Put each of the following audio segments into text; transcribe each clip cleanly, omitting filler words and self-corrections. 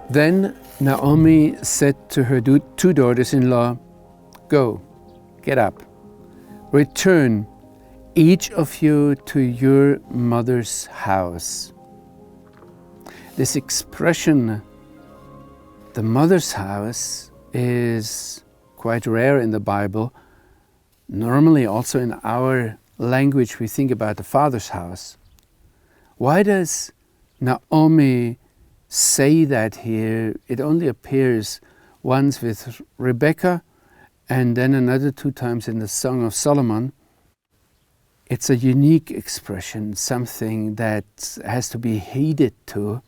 Then Naomi said to her two daughters-in-law, "Go, get up, return, each of you to your mother's house." This expression, the mother's house, is quite rare in the Bible. Normally also in our language we think about the father's house. Why does Naomi say that here? It only appears once with Rebecca and then another 2 times in the Song of Solomon. It's a unique expression, something that has to be heeded to.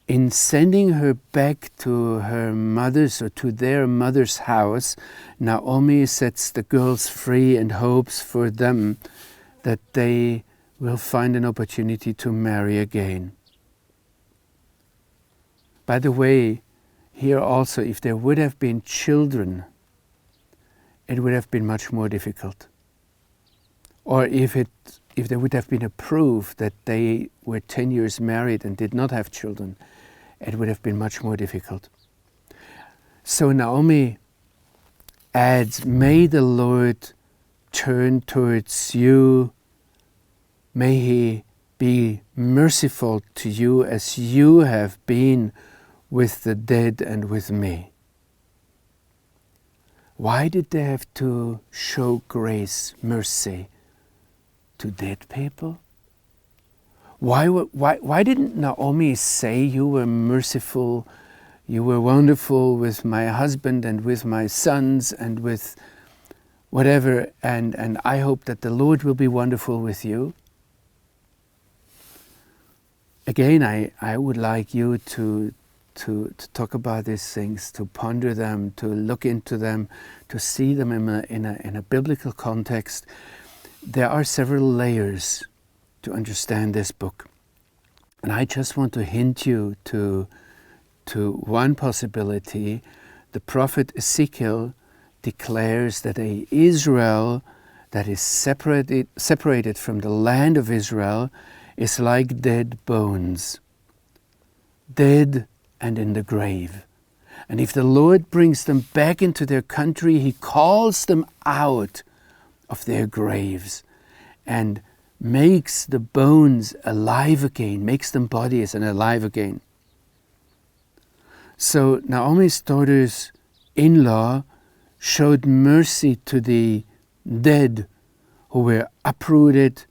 In sending her back to her mother's or to their mother's house, Naomi sets the girls free and hopes for them that they will find an opportunity to marry again. By the way, here also, if there would have been children, it would have been much more difficult. Or if there would have been a proof that they were 10 years married and did not have children, it would have been much more difficult. So Naomi adds, "May the Lord turn towards you. May He be merciful to you as you have been with the dead and with me." Why did they have to show grace, mercy to dead people? Why didn't Naomi say, "You were merciful, you were wonderful with my husband and with my sons and with whatever, and I hope that the Lord will be wonderful with you"? Again, I would like you to talk about these things, to ponder them, to look into them, to see them in a biblical context. There are several layers to understand this book. And I just want to hint you to one possibility. The prophet Ezekiel declares that a Israel that is separated from the land of Israel is like dead bones, dead and in the grave. And if the Lord brings them back into their country, He calls them out of their graves and makes the bones alive again, makes them bodies and alive again. So Naomi's daughters-in-law showed mercy to the dead who were uprooted,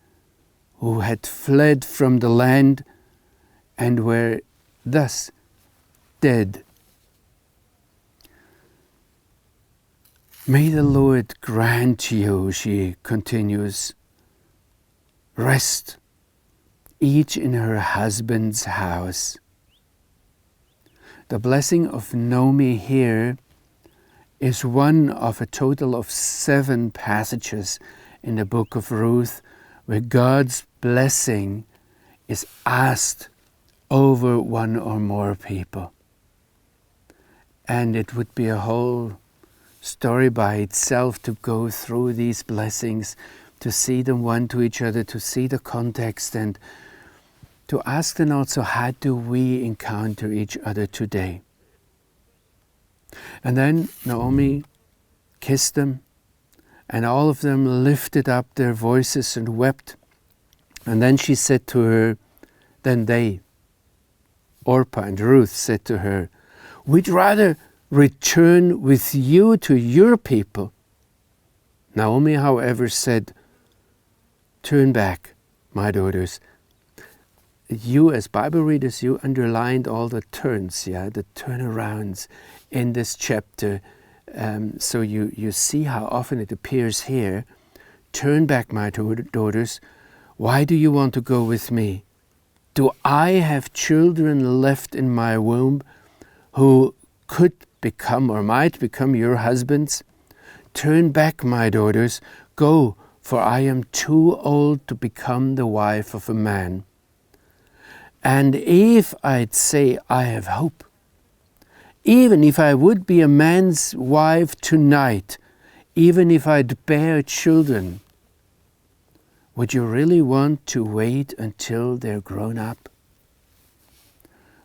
who had fled from the land and were thus dead. "May the Lord grant you," she continues, "rest, each in her husband's house." The blessing of Naomi here is one of a total of 7 passages in the book of Ruth where God's blessing is asked over one or more people. And it would be a whole story by itself to go through these blessings, to see them one to each other, to see the context, and to ask them also, how do we encounter each other today? And then Naomi kissed them, and all of them lifted up their voices and wept. And then she said to her, Orpah and Ruth said to her, "We'd rather return with you to your people." Naomi, however, said, "Turn back, my daughters." You as Bible readers, you underlined all the turns, the turnarounds in this chapter. So you see how often it appears here. Turn back, my daughters. Why do you want to go with me? Do I have children left in my womb who could become or might become your husbands? Turn back, my daughters. Go, for I am too old to become the wife of a man. And if I'd say I have hope, even if I would be a man's wife tonight, even if I'd bear children, would you really want to wait until they're grown up?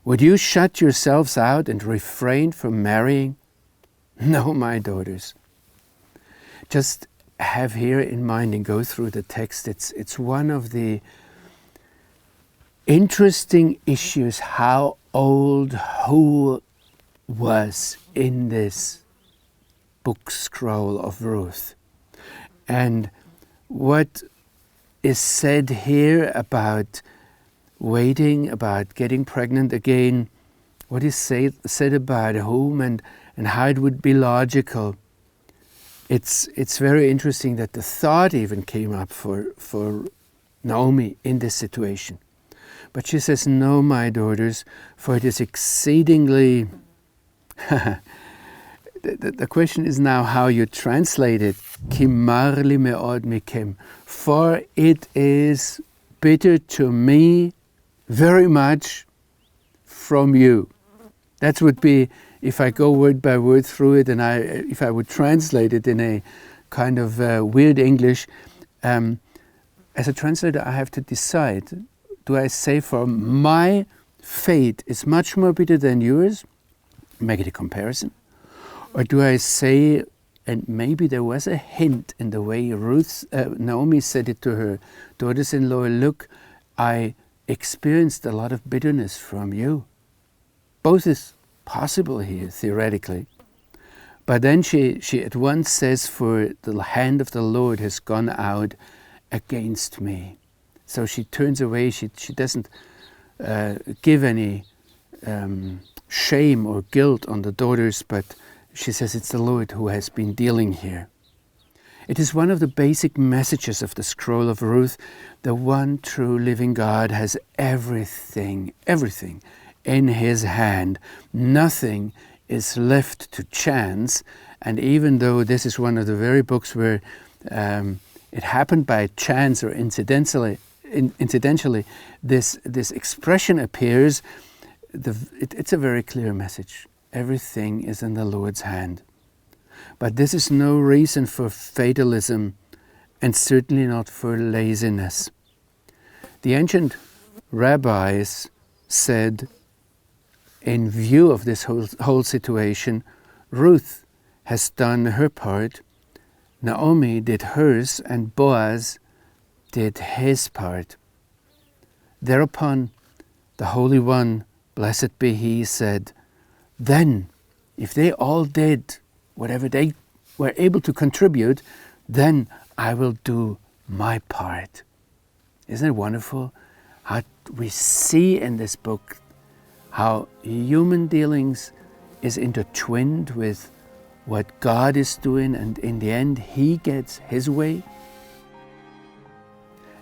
Would you shut yourselves out and refrain from marrying? No, my daughters. Just have here in mind and go through the text. It's one of the interesting issues how old who was in this book scroll of Ruth. And what is said here about waiting, about getting pregnant again, what is said about whom and how it would be logical. It's very interesting that the thought even came up for Naomi in this situation. But she says, no, my daughters, for it is exceedingly... the question is now how you translate it. Kimarli meod mikem. For it is bitter to me very much from you. That would be, if I go word by word through it, and if I would translate it in a kind of weird English, as a translator I have to decide, do I say for my fate is much more bitter than yours, make it a comparison? Or do I say, and maybe there was a hint in the way Naomi said it to her daughters-in-law, look, I experienced a lot of bitterness from you. Both is possible here, theoretically. But then she at once says, for the hand of the Lord has gone out against me. So she turns away, she doesn't give any shame or guilt on the daughters, but she says it's the Lord who has been dealing here. It is one of the basic messages of the scroll of Ruth. The one true living God has everything in his hand. Nothing is left to chance. And even though this is one of the very books where it happened by chance or incidentally, this expression appears, it's a very clear message. Everything is in the Lord's hand. But this is no reason for fatalism, and certainly not for laziness. The ancient rabbis said, in view of this whole situation, Ruth has done her part, Naomi did hers, and Boaz did his part. Thereupon the Holy One, blessed be He, said, then, if they all did whatever they were able to contribute, then I will do my part. Isn't it wonderful how we see in this book how human dealings is intertwined with what God is doing, and in the end He gets His way?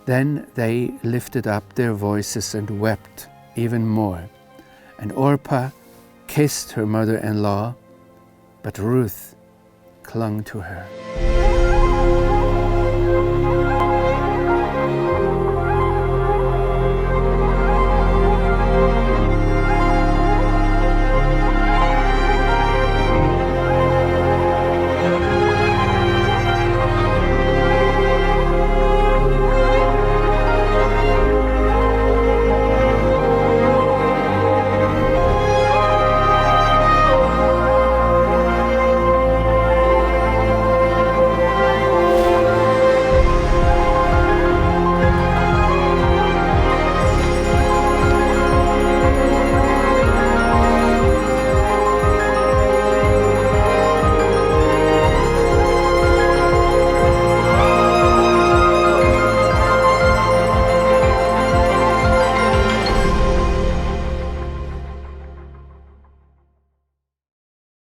Then they lifted up their voices and wept even more. And Orpah kissed her mother-in-law, but Ruth clung to her.